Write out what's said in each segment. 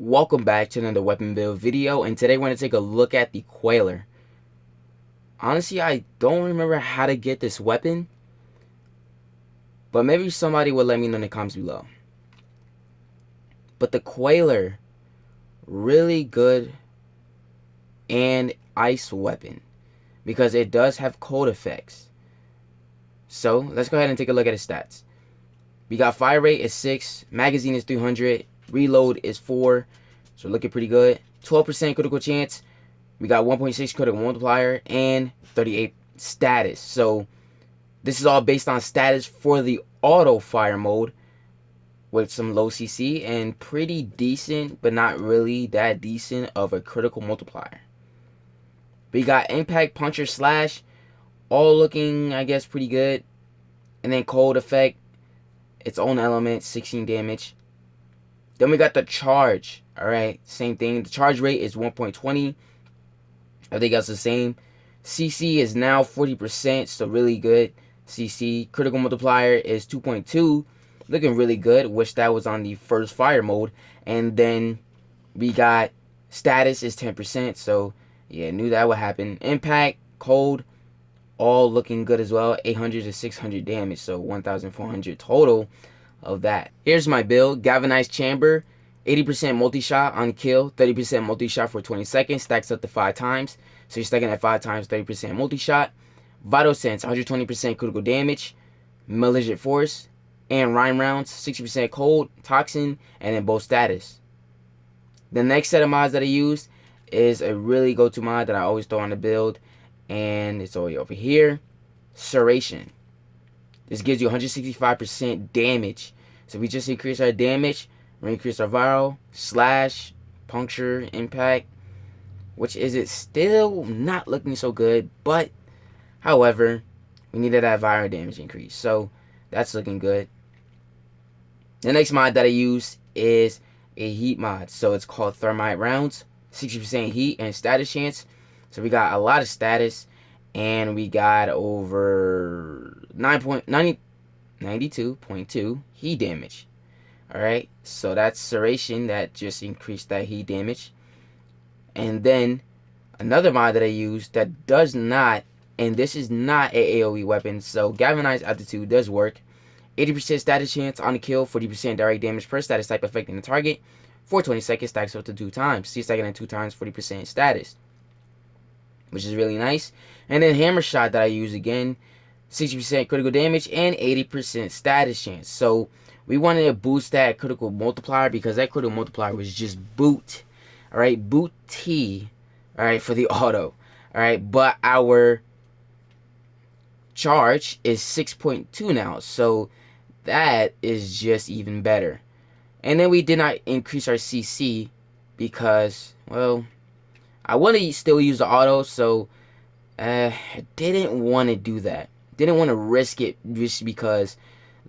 Welcome back to another weapon build video, and today we're going to take a look at the Quailer. Honestly, I don't remember how to get this weapon, but maybe somebody will let me know in the comments below. But the Quailer, really good and ice weapon, because it does have cold effects. So, let's go ahead and take a look at its stats. We got fire rate is 6, magazine is 300, reload is 4, so looking pretty good. 12% critical chance. We got 1.6 critical multiplier and 38 status. So this is all based on status for the auto fire mode with some low CC and pretty decent, but not really that decent of a critical multiplier. We got impact, puncher, slash, all looking, I guess, pretty good. And then cold effect, its own element, 16 damage. Then we got the charge. Alright, same thing. The charge rate is 1.20. I think that's the same. CC is now 40%, so really good. CC critical multiplier is 2.2, looking really good. Wish that was on the first fire mode. And then we got status is 10%, so yeah, knew that would happen. Impact, cold, all looking good as well. 800 to 600 damage, so 1,400 total of that. Here's my build. Galvanized chamber, 80% multi-shot on kill, 30% multi-shot for 20 seconds, stacks up to 5 times. So you're stacking at 5 times, 30% multi-shot. Vital Sense, 120% critical damage, malignant force, and rhyme rounds, 60% cold, toxin, and then both status. The next set of mods that I used is a really go-to mod that I always throw on the build, and it's already over here. Serration. This gives you 165% damage. So if we just increase our damage, we increase our viral, slash, puncture, impact, which is it still not looking so good, but however, we needed that viral damage increase. So that's looking good. The next mod that I use is a heat mod. So it's called Thermite Rounds, 60% heat and status chance. So we got a lot of status, and we got over 92.2 heat damage. Alright, so that's Serration that just increased that heat damage. And then another mod that I use that does not, and this is not a AoE weapon, so Galvanized Altitude does work. 80% status chance on the kill, 40% direct damage per status type affecting the target. For 20 seconds, stacks up to 2 times. See, stacking at 2 times, 40% status, which is really nice. And then Hammer Shot that I use again, 60% critical damage and 80% status chance. So we wanted to boost that critical multiplier because that critical multiplier was just boot. Alright, boot T. Alright, for the auto. Alright, but our charge is 6.2 now. So that is just even better. And then we did not increase our CC because, well, I want to still use the auto, so I didn't want to do that. Didn't want to risk it just because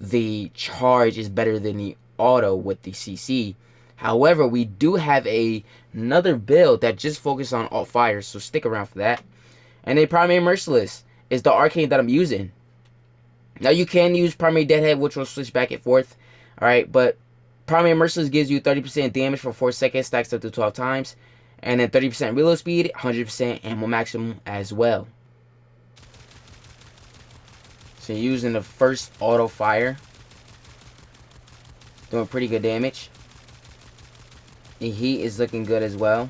the charge is better than the auto with the CC. However, we do have another build that just focuses on alt fire, so stick around for that. And then Primary Merciless is the arcane that I'm using. Now you can use Primary Deadhead, which will switch back and forth. Alright, but Primary Merciless gives you 30% damage for 4 seconds, stacks up to 12 times. And then 30% reload speed, 100% ammo maximum as well. So you're using the first auto fire, doing pretty good damage. The heat is looking good as well.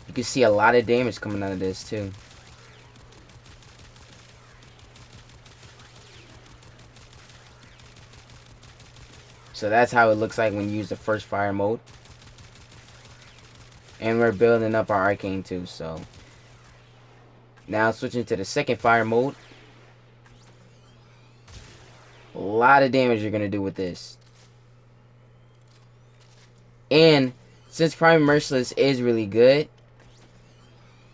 You can see a lot of damage coming out of this too. So that's how it looks like when you use the first fire mode. And we're building up our arcane too, so now switching to the second fire mode. A lot of damage you're gonna do with this. And since Prime Merciless is really good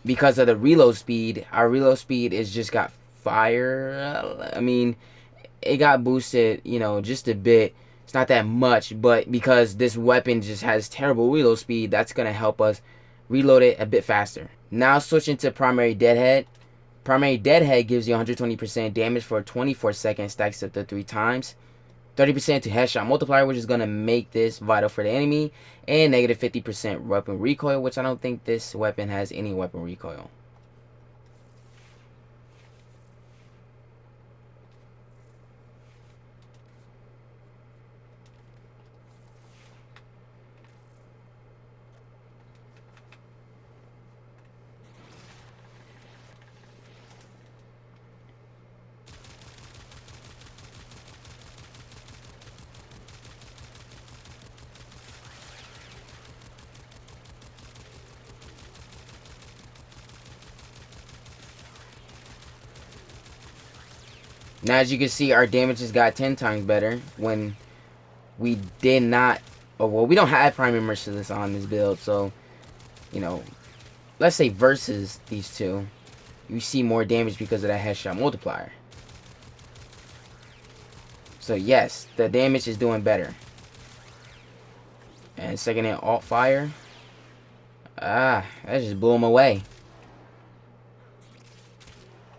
because of the reload speed, our reload speed is just got fire. I mean, it got boosted, you know, just a bit. It's not that much, but because this weapon just has terrible reload speed, that's gonna help us reload it a bit faster. Now switching to Primary Deadhead. Primary Deadhead gives you 120% damage for 24 seconds, stacks up to 3 times. 30% to headshot multiplier, which is going to make this vital for the enemy, and negative 50% weapon recoil, which I don't think this weapon has any weapon recoil. Now, as you can see, our damage has got 10 times better when we did not, or well, we don't have Primary Merciless on this build, so, you know, let's say versus these two, you see more damage because of that headshot multiplier. So yes, the damage is doing better. And second in alt fire, that just blew him away.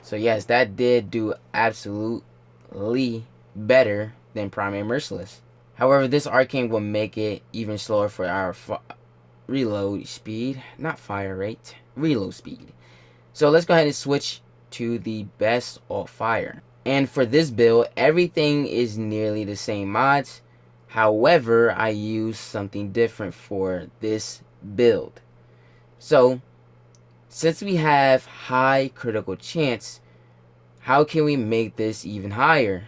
So yes, that did do absolutely better than Primary Merciless. However, this Arcane will make it even slower for our reload speed. Not fire rate, reload speed. So let's go ahead and switch to the best alt fire. And for this build, everything is nearly the same mods. However, I use something different for this build. So, since we have high critical chance, how can we make this even higher?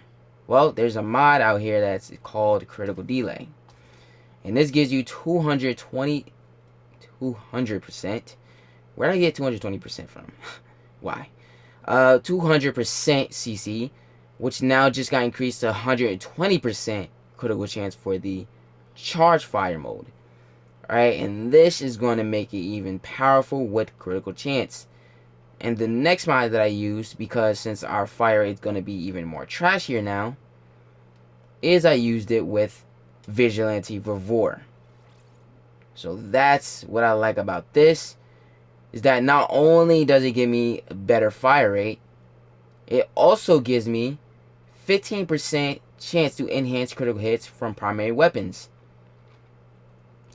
Well, there's a mod out here that's called Critical Delay. And this gives you 200%. Where did I get 220% from? Why? 200% CC, which now just got increased to 120% critical chance for the charge fire mode. Alright, and this is going to make it even powerful with critical chance. And the next mod that I used, because since our fire rate is going to be even more trashier now, is I used it with Vigilante Vivore. So that's what I like about this, is that not only does it give me a better fire rate, it also gives me 15% chance to enhance critical hits from primary weapons.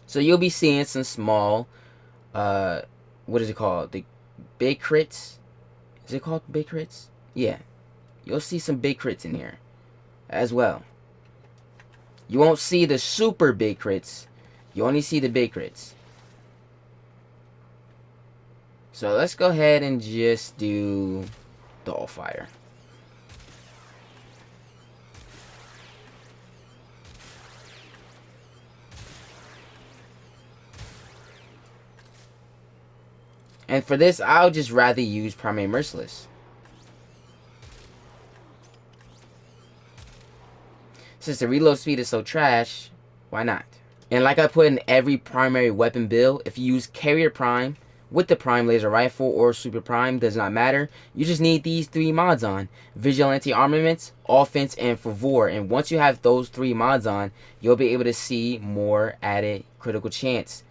So you'll be seeing some small, what is it called? The big crits? Is it called big crits? Yeah. You'll see some big crits in here as well. You won't see the super big crits. You only see the big crits. So let's go ahead and just do the all fire. And for this, I'll just rather use Primary Merciless. Since the reload speed is so trash, why not? And like I put in every primary weapon build, if you use Carrier Prime with the Prime Laser Rifle or Super Prime, does not matter. You just need these three mods on. Vigilante Armaments, Offense, and Favor. And once you have those three mods on, you'll be able to see more added critical chance.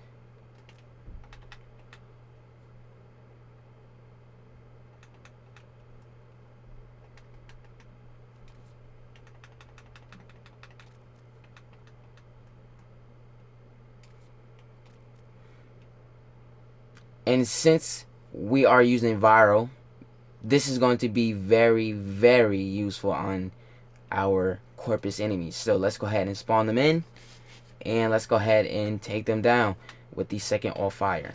And since we are using Viral, this is going to be very, very useful on our Corpus enemies. So let's go ahead and spawn them in. And let's go ahead and take them down with the second all fire.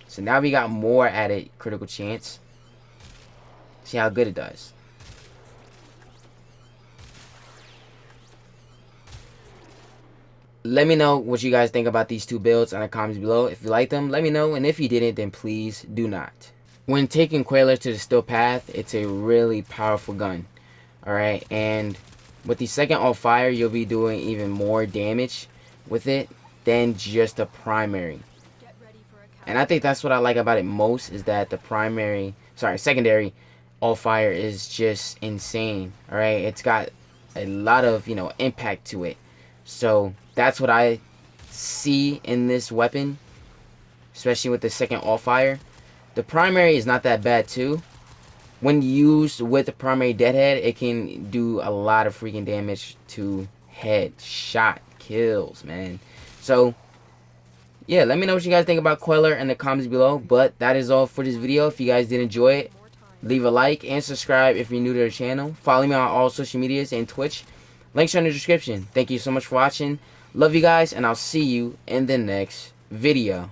So now we got more added critical chance. See how good it does. Let me know what you guys think about these two builds in the comments below. If you like them, let me know. And if you didn't, then please do not. When taking Queller to the Still Path, it's a really powerful gun. Alright, and with the second all fire, you'll be doing even more damage with it than just the primary. And I think that's what I like about it most, is that the secondary all fire is just insane. Alright, it's got a lot of, impact to it. So that's what I see in this weapon, especially with the second all fire. The primary is not that bad too, when used with the primary deadhead, it can do a lot of freaking damage to headshot kills, man. So yeah, let me know what you guys think about Queller in the comments below. But that is all for this video. If you guys did enjoy it, leave a like and subscribe if you're new to the channel. Follow me on all social medias and Twitch. Links are in the description. Thank you so much for watching. Love you guys, and I'll see you in the next video.